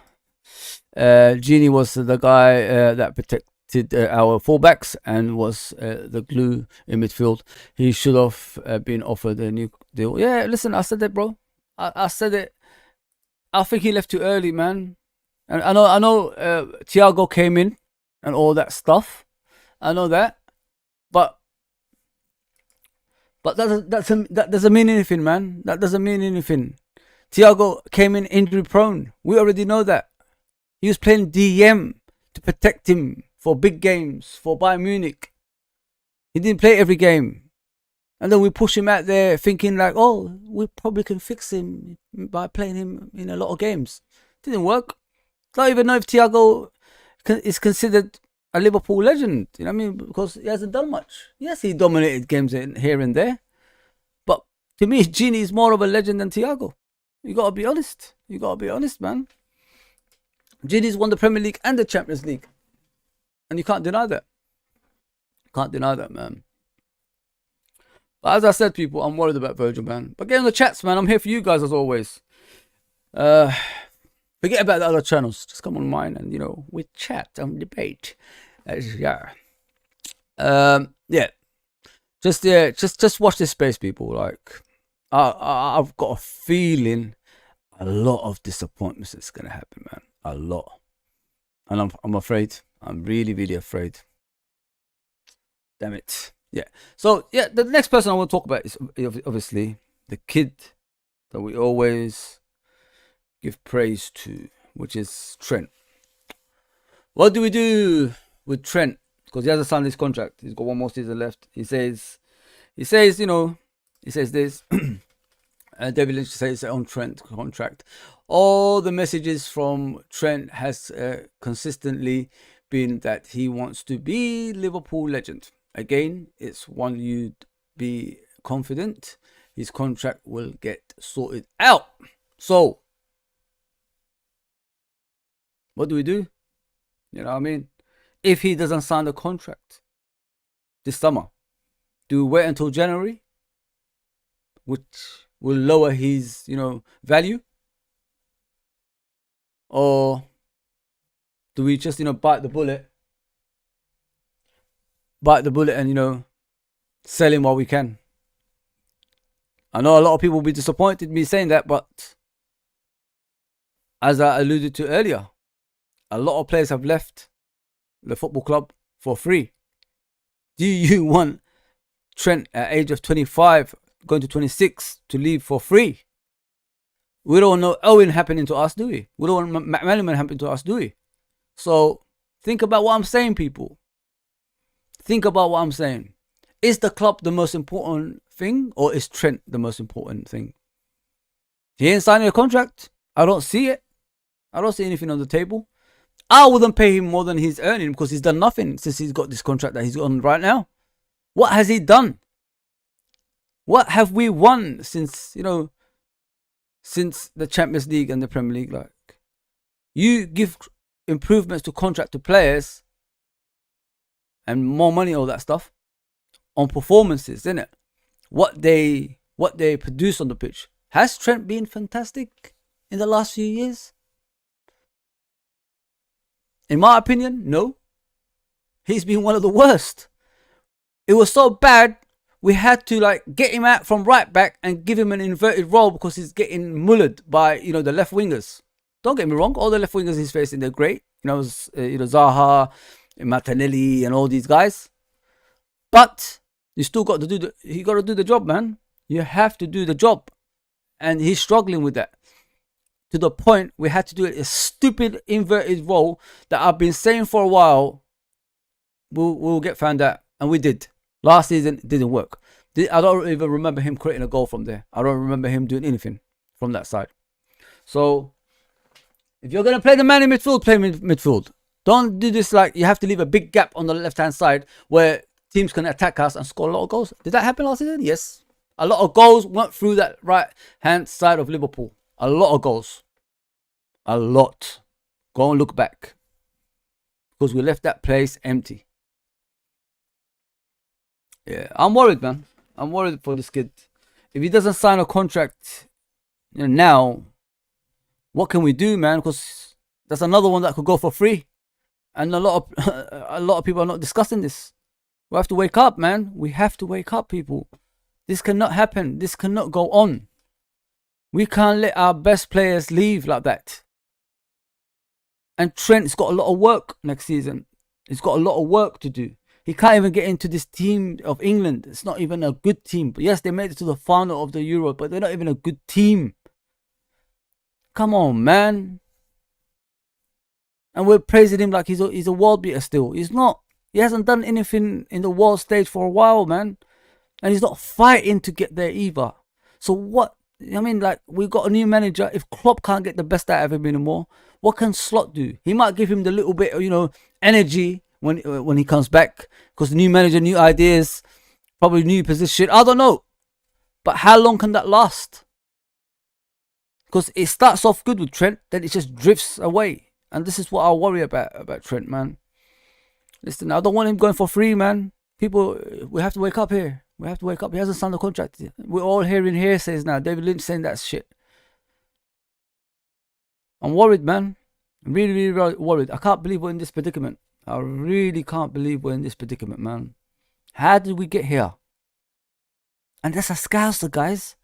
Genie was the guy that protected our fullbacks and was the glue in midfield. He should have been offered a new deal. Yeah, listen, I said that, bro. I said it. I think he left too early, man. And I know, Thiago came in and all that stuff. I know that, but that doesn't mean anything, man. That doesn't mean anything. Thiago came in injury prone. We already know that. He was playing DM to protect him for big games, for Bayern Munich. He didn't play every game. And then we push him out there thinking like, oh, we probably can fix him by playing him in a lot of games. Didn't work. I don't even know if Thiago is considered a Liverpool legend. You know what I mean? Because he hasn't done much. Yes, he dominated games here and there. But to me, Gini is more of a legend than Thiago. You gotta be honest. You gotta be honest, man. Gini's won the Premier League and the Champions League. And you can't deny that. Can't deny that, man. But as I said, people, I'm worried about Virgil, man. But get in the chats, man. I'm here for you guys as always. Forget about the other channels. Just come on mine and, we chat and debate. Yeah. Just watch this space, people. Like, I've got a feeling a lot of disappointments is going to happen, man. A lot. And I'm afraid. I'm really, really afraid. Damn it. Yeah. So, yeah, the next person I want to talk about is obviously the kid that we always give praise to, which is Trent. What do we do with Trent? Because he hasn't signed his contract. He's got one more season left. He says this. David Lynch says on Trent contract. All the messages from Trent has consistently been that he wants to be Liverpool legend. Again, it's one you'd be confident his contract will get sorted out. So, what do we do? You know what I mean? If he doesn't sign the contract this summer, do we wait until January, which will lower his, value? Or do we just, bite the bullet and, sell him while we can? I know a lot of people will be disappointed in me saying that, but as I alluded to earlier, a lot of players have left the football club for free. Do you want Trent at age of 25, going to 26, to leave for free? We don't know Owen happening to us, do we? We don't want McManaman happening to us, do we? So think about what I'm saying, people. Think about what I'm saying. Is the club the most important thing, or is Trent the most important thing? He ain't signing a contract. I don't see it. I don't see anything on the table. I wouldn't pay him more than he's earning because he's done nothing since he's got this contract that he's on right now. What has he done? What have we won since the Champions League and the Premier League? Like, you give improvements to contract to players and more money, all that stuff, on performances, isn't it? What they produce on the pitch. Has Trent been fantastic in the last few years? In my opinion, no. He's been one of the worst. It was so bad, we had to get him out from right back and give him an inverted role because he's getting mullered by the left wingers. Don't get me wrong, all the left wingers he's facing, they're great. Zaha, Martinelli, and all these guys. But you still got to do the job, man. You have to do the job, and he's struggling with that. To the point we had to do a stupid inverted role that I've been saying for a while. We'll get found out, and we did. Last season, it didn't work. I don't even remember him creating a goal from there. I don't remember him doing anything from that side. So, if you're going to play the man in midfield, play midfield. Don't do this you have to leave a big gap on the left-hand side where teams can attack us and score a lot of goals. Did that happen last season? Yes. A lot of goals went through that right-hand side of Liverpool. A lot of goals. A lot. Go and look back. Because we left that place empty. Yeah, I'm worried, man. I'm worried for this kid. if he doesn't sign a contract, now, what can we do, man? Because that's another one that could go for free, and a lot of a lot of people are not discussing this. We have to wake up, man. We have to wake up, people. This cannot happen. This cannot go on. We can't let our best players leave like that. And Trent's got a lot of work next season. He's got a lot of work to do. He can't even get into this team of England. It's not even a good team. But yes, they made it to the final of the Euro, but they're not even a good team. Come on, man. And we're praising him like he's a world beater still. He's not. He hasn't done anything in the world stage for a while, man. And he's not fighting to get there either. So what? I mean, like, we've got a new manager. If Klopp can't get the best out of him anymore, what can Slot do? He might give him the little bit of, energy when he comes back. Because the new manager, new ideas, probably new position. I don't know. But how long can that last? Because it starts off good with Trent, then it just drifts away. And this is what I worry about Trent, man. Listen, I don't want him going for free, man. People, we have to wake up here. We have to wake up. He hasn't signed the contract. We're all hearing hearsays now. David Lynch saying that shit. I'm worried, man. I'm really, really worried. I can't believe we're in this predicament. I really can't believe we're in this predicament, man. How did we get here? And that's a Scouser, guys.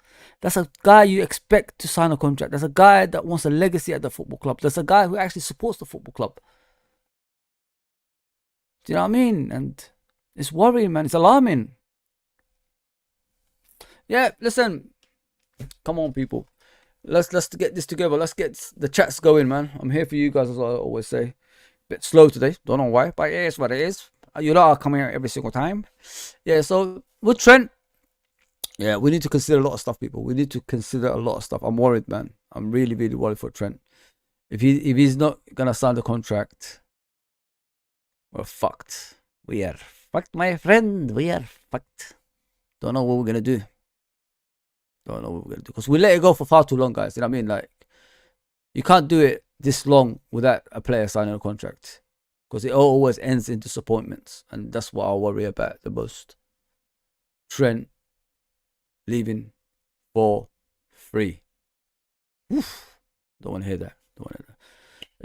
That's a guy you expect to sign a contract. That's a guy that wants a legacy at the football club. That's a guy who actually supports the football club. Do you know what I mean? And it's worrying, man. It's alarming. Yeah, listen. Come on, people. Let's get this together. Let's get the chats going, man. I'm here for you guys, as I always say. Bit slow today. Don't know why, but it is what it is. You lot are coming here every single time. Yeah, so with Trent, yeah, we need to consider a lot of stuff, people. We need to consider a lot of stuff. I'm worried, man. I'm really, really worried for Trent. If he's not gonna sign the contract, we're fucked. We are fucked, my friend. We are fucked. Don't know what we're gonna do. Don't know what we're gonna do. Because we let it go for far too long, guys. You know what I mean? Like, you can't do it this long without a player signing a contract. Because it always ends in disappointments. And that's what I worry about the most. Trent leaving for free. Oof. Don't want to hear that. Don't want to hear that.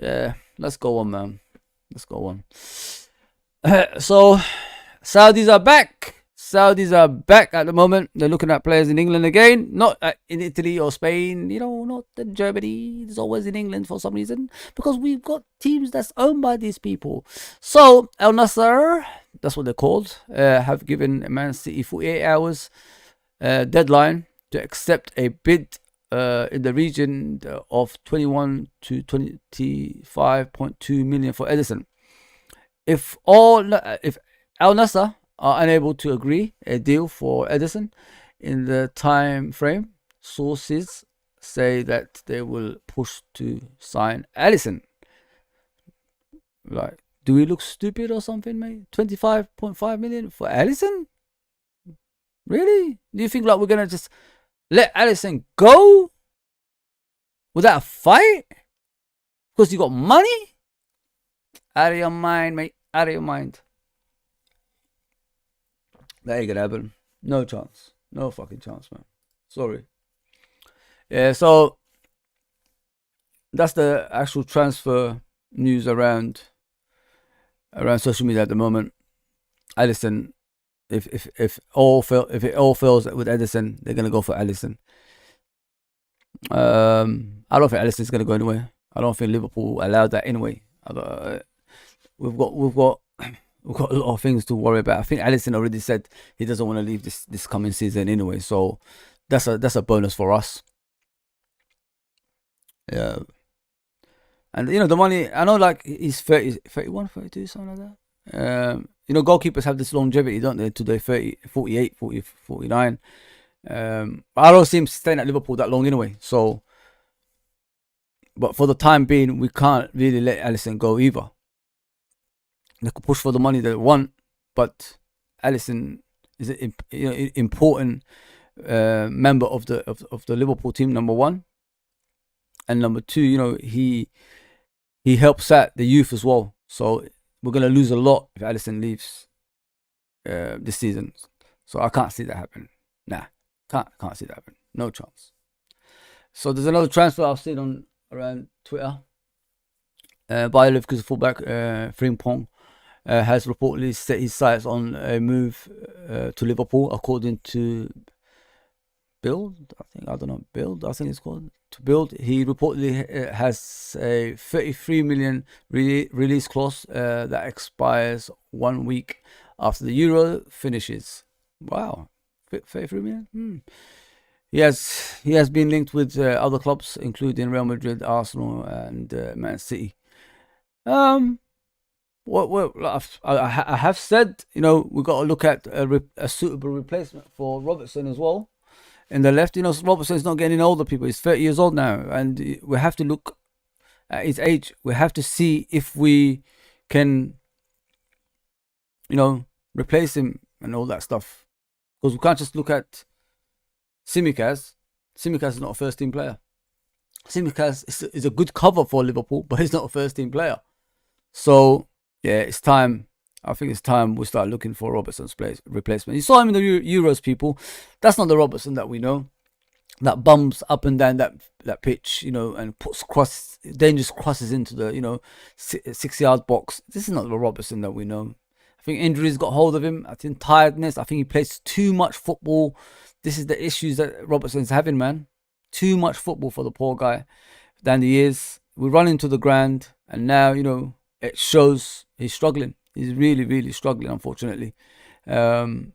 Yeah, let's go on, man. Let's go on. So, Saudis are back. Saudis are back at the moment. They're looking at players in England again. Not in Italy or Spain. Not in Germany. It's always in England for some reason. Because we've got teams that's owned by these people. So, Al Nassr, that's what they're called, have given Man City 48 hours deadline to accept a bid in the region of 21 to 25.2 million for Edison. If Al Nassr are unable to agree a deal for Edison in the time frame, sources say that they will push to sign Alisson. Like, do we look stupid or something, mate? 25.5 million for Alisson? Really? Do you think like we're gonna just let Alisson go without a fight because you got money? Out of your mind, mate. Out of your mind. That ain't gonna happen. No chance. No fucking chance, man. Sorry. Yeah, so that's the actual transfer news around social media at the moment. Alisson, if it all fails with Edison, they're gonna go for Alisson. I don't think Alisson's gonna go anywhere. I don't think Liverpool allowed that anyway. We've got a lot of things to worry about. I think Alisson already said he doesn't want to leave this coming season anyway, so that's a bonus for us. Yeah. And the money, I know, like, he's 30, 31, 32, something like that. Goalkeepers have this longevity, don't they, to their 30, 48, 40, 49. But I don't see him staying at Liverpool that long anyway. So, but for the time being, we can't really let Alisson go either. They could push for the money they want, but Alisson is an important member of the Liverpool team, number one, and number two, he helps out the youth as well. So we're gonna lose a lot if Alisson leaves this season. So I can't see that happen. Nah, Can't see that happen. No chance. So there's another transfer I've seen on around Twitter. Bayer Leverkusen fullback Frimpong has reportedly set his sights on a move to Liverpool, according to Build. I think it's called to Build. He reportedly has a 33 million release clause that expires 1 week after the Euro finishes. Wow, 33 million. He has been linked with other clubs, including Real Madrid, Arsenal, and Man City. What I have said, we've got to look at a suitable replacement for Robertson as well. In the left, Robertson's not getting older, people. He's 30 years old now, and we have to look at his age. We have to see if we can, replace him and all that stuff. Because we can't just look at Tsimikas. Tsimikas is not a first team player. Tsimikas is a good cover for Liverpool, but he's not a first team player. So, yeah, it's time. I think it's time we start looking for Robertson's replacement. You saw him in the Euros, people. That's not the Robertson that we know. That bumps up and down that pitch, and puts dangerous crosses into the, 6-yard box. This is not the Robertson that we know. I think injuries got hold of him. I think tiredness. I think he plays too much football. This is the issues that Robertson's having, man. Too much football for the poor guy. Down the years, we run into the ground, and now, it shows he's struggling. He's really, really struggling, unfortunately. And,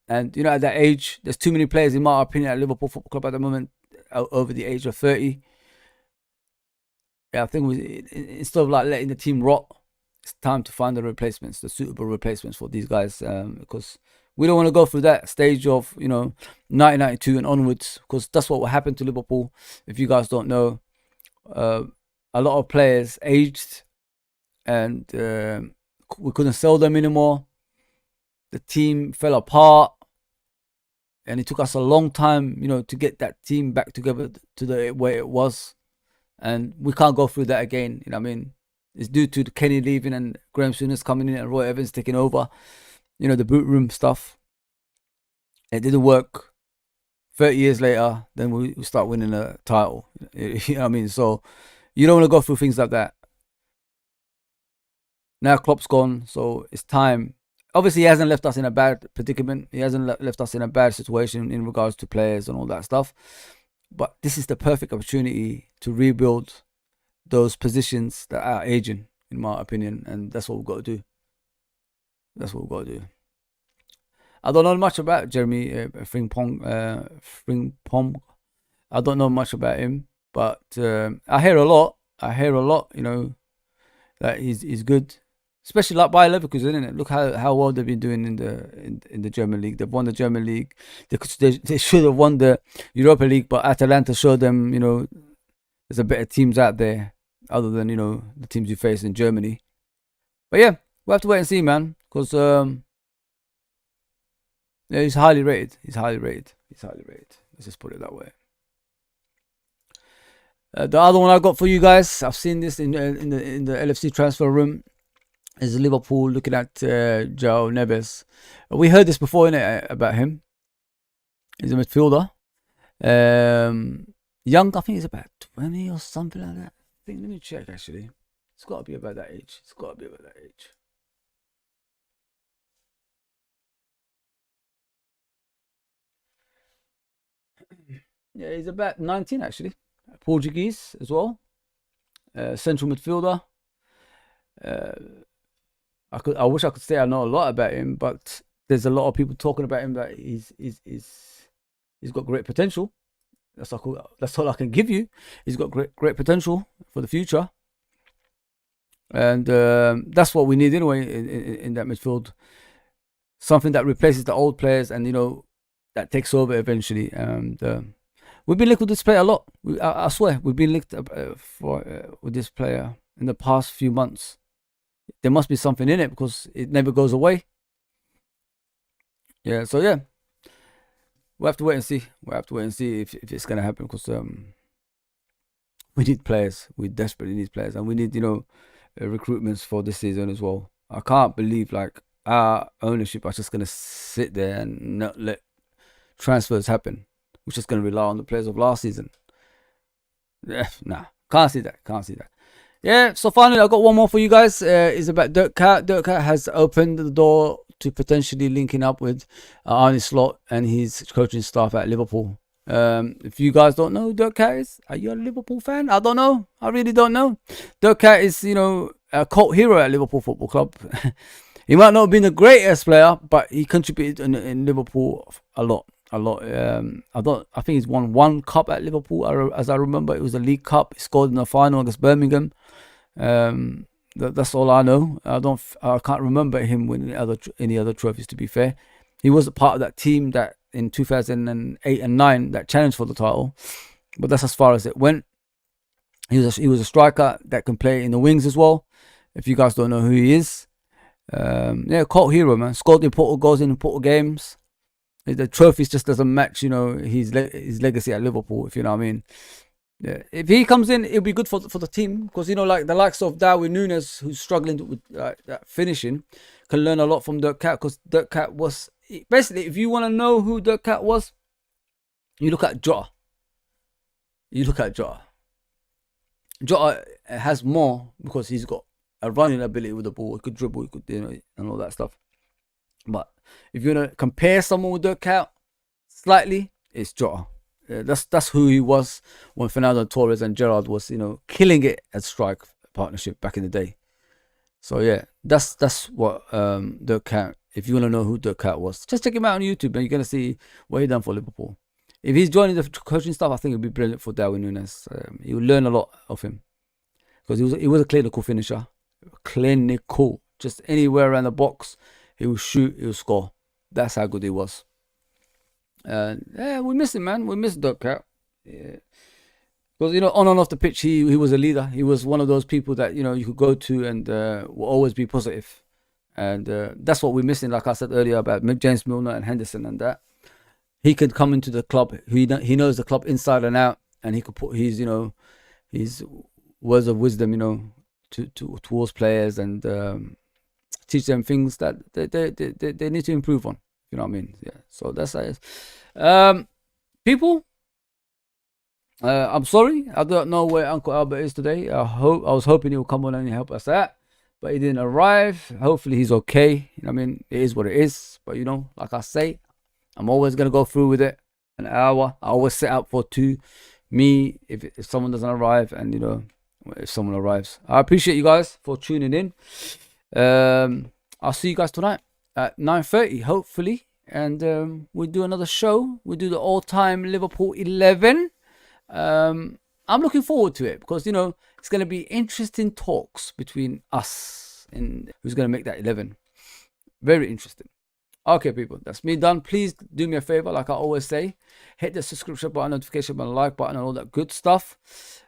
at that age, there's too many players, in my opinion, at Liverpool Football Club at the moment, over the age of 30. Yeah, I think instead of letting the team rot, it's time to find the suitable replacements for these guys, because we don't want to go through that stage of, 1992 and onwards, because that's what will happen to Liverpool. If you guys don't know, a lot of players aged, and we couldn't sell them anymore. The team fell apart, and it took us a long time, to get that team back together to the way it was. And we can't go through that again. It's due to Kenny leaving and Graham Souness coming in and Roy Evans taking over. The boot room stuff. It didn't work. 30 years later, then we start winning a title. So you don't want to go through things like that. Now Klopp's gone, so it's time. Obviously, he hasn't left us in a bad predicament. He hasn't left us in a bad situation in regards to players and all that stuff. But this is the perfect opportunity to rebuild those positions that are aging, in my opinion. And that's what we've got to do. I don't know much about Jeremy Frimpong. I don't know much about him. But I hear a lot, that he's good. Especially like Bayer Leverkusen, isn't it? Look how well they've been doing in the German league. They've won the German league. They should have won the Europa League, but Atalanta showed them, there's a better teams out there other than the teams you face in Germany. But yeah, we'll have to wait and see, man, because he's highly rated. Let's just put it that way. The other one I got for you guys, I've seen this in the LFC transfer room, is Liverpool looking at João Neves. We heard this before, innit, about him. He's a midfielder. Young, I think he's about 20 or something like that. Let me check, actually. It's got to be about that age. Yeah, he's about 19, actually. Portuguese as well. Central midfielder. I wish I could say I know a lot about him, but there's a lot of people talking about him that he's got great potential. That's all I can give you. He's got great potential for the future, and that's what we need anyway in that midfield. Something that replaces the old players, and that takes over eventually. And we've been linked with this player a lot. I swear, we've been linked with this player in the past few months. There must be something in it because it never goes away. Yeah, so yeah, we'll have to wait and see. If it's gonna happen, because we need players. We desperately need players, and we need recruitments for this season as well. I can't believe our ownership are just gonna sit there and not let transfers happen, which is going to rely on the players of last season. Yeah, nah, can't see that. Can't see that. Yeah, so finally, I got one more for you guys. It's about Dirk Cat. Dirk Cat has opened the door to potentially linking up with Arne Slot and his coaching staff at Liverpool. If you guys don't know who Dirk Cat is, are you a Liverpool fan? I don't know. I really don't know. Dirk Cat is, a cult hero at Liverpool Football Club. He might not have been the greatest player, but he contributed in Liverpool a lot. I think he's won one cup at Liverpool, as I remember. It was a League Cup. He scored in the final against Birmingham. That's all I know. I can't remember him winning any other trophies. To be fair, he was a part of that team that in 2008 and 9 that challenged for the title, but that's as far as it went. He was a striker that can play in the wings as well. If you guys don't know who he is, cult hero, man. Scored important goals in important games. The trophies just doesn't match, his legacy at Liverpool, if you know what I mean. Yeah, if he comes in, it'll be good for the team because like the likes of Darwin Núñez, who's struggling with that finishing, can learn a lot from Dirk Cat because Dirk Cat was basically, if you want to know who Dirk Cat was, you look at Jota. Jota has more because he's got a running ability with the ball. He could dribble, he could and all that stuff. But if you want to compare someone with Dirk Cat slightly, it's Jota. That's who he was when Fernando Torres and Gerrard was, killing it at strike partnership back in the day. So yeah, that's what Dirk Cat. If you want to know who Dirk Cat was, just check him out on YouTube, and you're gonna see what he done for Liverpool. If he's joining the coaching staff, I think it'll be brilliant for Darwin Núñez. You'll learn a lot of him because he was a clinical finisher. Clinical, just anywhere around the box, he will shoot, he will score. That's how good he was. We miss him, man. We miss Dirk Cat. Yeah. Because on and off the pitch, he was a leader. He was one of those people that you could go to and will always be positive. And that's what we're missing. Like I said earlier about James Milner and Henderson and that. He could come into the club. He knows the club inside and out, and he could put his words of wisdom, towards players and teach them things that they need to improve on. You know what I mean? Yeah. So that's it. People, I'm sorry. I don't know where Uncle Albert is today. I was hoping he would come on and help us out, but he didn't arrive. Hopefully he's okay. I mean, it is what it is. But like I say, I'm always gonna go through with it. An hour. I always set up for 2. Me, if someone doesn't arrive, and if someone arrives, I appreciate you guys for tuning in. I'll see you guys tonight at 9:30, hopefully, and we'll do another show. We'll do the all-time Liverpool 11. I'm looking forward to it because it's going to be interesting talks between us and who's going to make that 11. Very interesting. Okay, people, that's me done. Please do me a favor, like I always say, hit the subscription button, notification button, like button, and all that good stuff.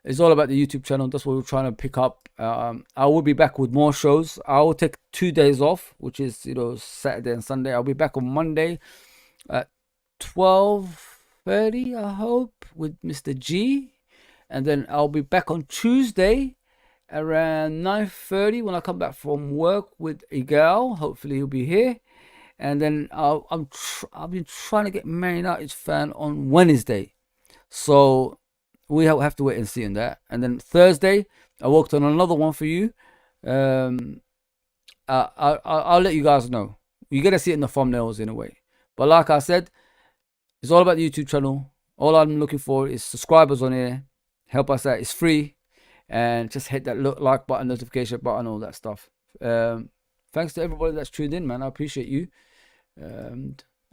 It's all about the YouTube channel. That's what we're trying to pick up. I will be back with more shows. I will take 2 days off, which is Saturday and Sunday. I'll be back on Monday at 12:30, I hope, with Mr. G, and then I'll be back on Tuesday around 9:30 when I come back from work with Igal. Hopefully he'll be here. And then I've been trying to get Man United's fan on Wednesday. So we have to wait and see on that. And then Thursday, I worked on another one for you. I'll let you guys know. You're going to see it in the thumbnails in a way. But like I said, it's all about the YouTube channel. All I'm looking for is subscribers on here. Help us out. It's free. And just hit that like button, notification button, all that stuff. Thanks to everybody that's tuned in, man. I appreciate you.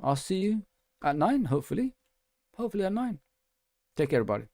I'll see you at 9, hopefully. Hopefully at 9. Take care, everybody.